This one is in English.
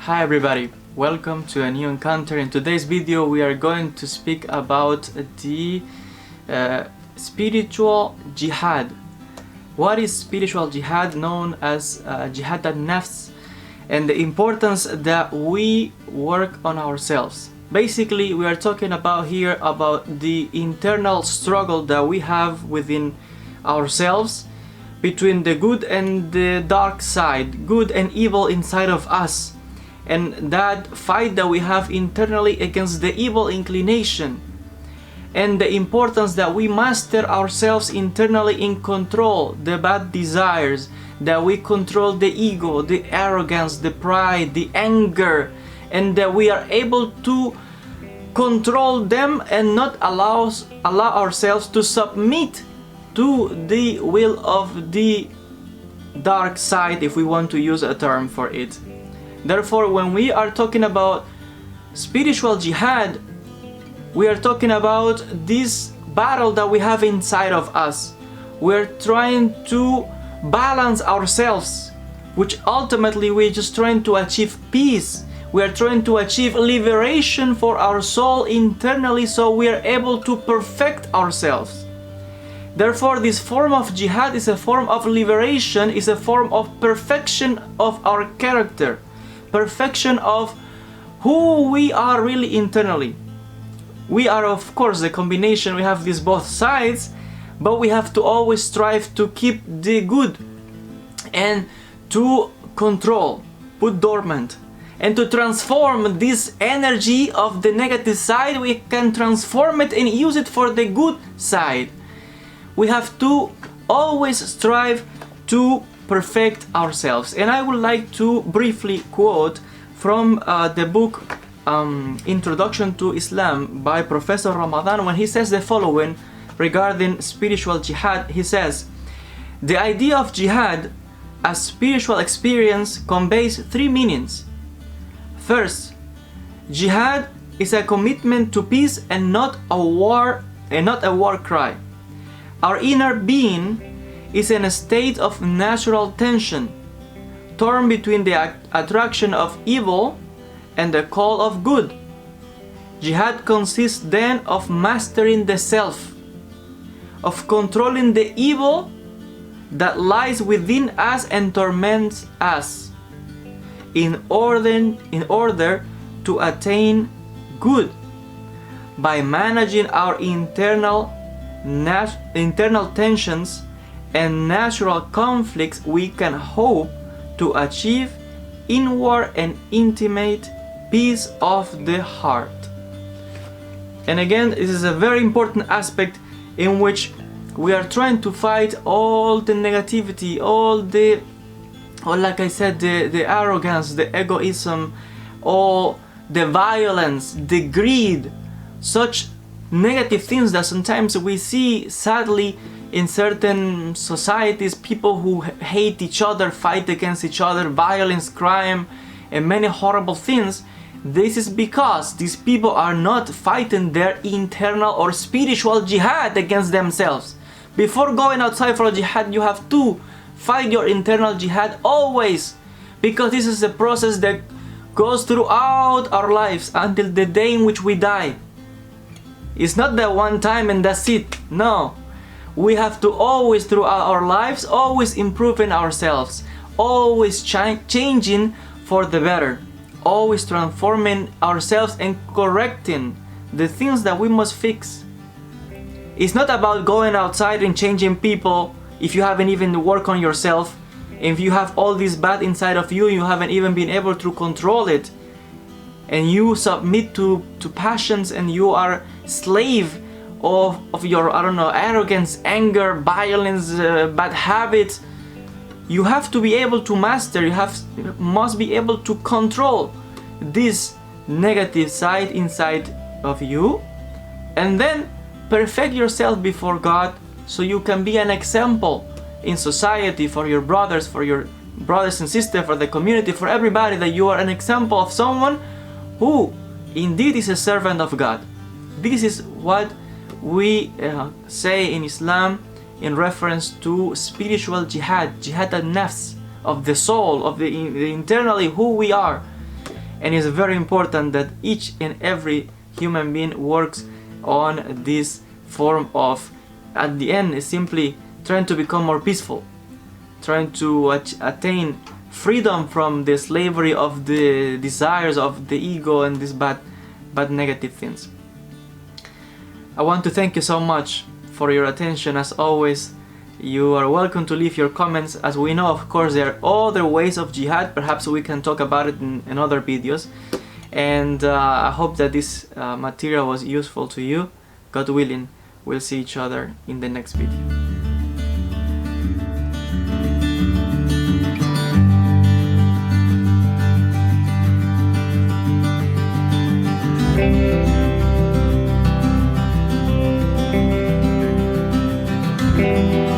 Hi everybody, welcome to a new encounter. In today's video we are going to speak about the spiritual jihad. What is spiritual jihad, known as jihad al-nafs, and the importance that we work on ourselves. Basically, we are talking about here about the internal struggle that we have within ourselves between the good and the dark side, good and evil inside of us, and that fight that we have internally against the evil inclination, and the importance that we master ourselves internally in control the bad desires, that we control the ego, the arrogance, the pride, the anger, and that we are able to control them and not allow ourselves to submit to the will of the dark side, if we want to use a term for it. Therefore, when we are talking about spiritual jihad, we are talking about this battle that we have inside of us. We're trying to balance ourselves, which ultimately we're just trying to achieve peace. We are trying to achieve liberation for our soul internally, so we are able to perfect ourselves. Therefore, this form of jihad is a form of liberation, is a form of perfection of our character, perfection of who we are really internally. We are, of course, the combination, we have these both sides, but we have to always strive to keep the good and to control, put dormant, and to transform this energy of the negative side. We can transform it and use it for the good side. We have to always strive to perfect ourselves. And I would like to briefly quote from the book Introduction to Islam by Professor Ramadan, when he says the following regarding spiritual jihad. He says, "The idea of jihad as spiritual experience conveys three meanings. First, jihad is a commitment to peace and not a war cry. Our inner being is in a state of natural tension, torn between the attraction of evil and the call of good. Jihad consists then of mastering the self, of controlling the evil that lies within us and torments us, in order to attain good. By managing our internal tensions and natural conflicts, we can hope to achieve inward and intimate peace of the heart." And again, this is a very important aspect in which we are trying to fight all the negativity, like I said, the arrogance, the egoism, all the violence, the greed, such negative things that sometimes we see sadly in certain societies. People who hate each other, fight against each other, violence, crime, and many horrible things. This is because these people are not fighting their internal or spiritual jihad against themselves. Before going outside for a jihad, you have to fight your internal jihad always, because this is a process that goes throughout our lives until the day in which we die. It's not that one time and that's it. No, we have to always, throughout our lives, always improving ourselves, always changing for the better, always transforming ourselves and correcting the things that we must fix. It's not about going outside and changing people if you haven't even worked on yourself. If you have all this bad inside of you, you haven't even been able to control it, and you submit to passions, and you are slave of your, arrogance, anger, violence, bad habits. You have to be able to master, must be able to control this negative side inside of you, and then perfect yourself before God, so you can be an example in society for your brothers and sisters, for the community, for everybody, that you are an example of someone who indeed is a servant of God. This is what we say in Islam in reference to spiritual jihad, jihad al-nafs, of the soul, of the internally who we are. and it's very important that each and every human being works on this form of, at the end, is simply trying to become more peaceful, trying to attain freedom from the slavery of the desires of the ego and these bad negative things. I want to thank you so much for your attention. As always, you are welcome to leave your comments. As we know, of course, there are other ways of jihad. Perhaps we can talk about it in other videos. And I hope that this material was useful to you. God willing, we'll see each other in the next video. Thank you.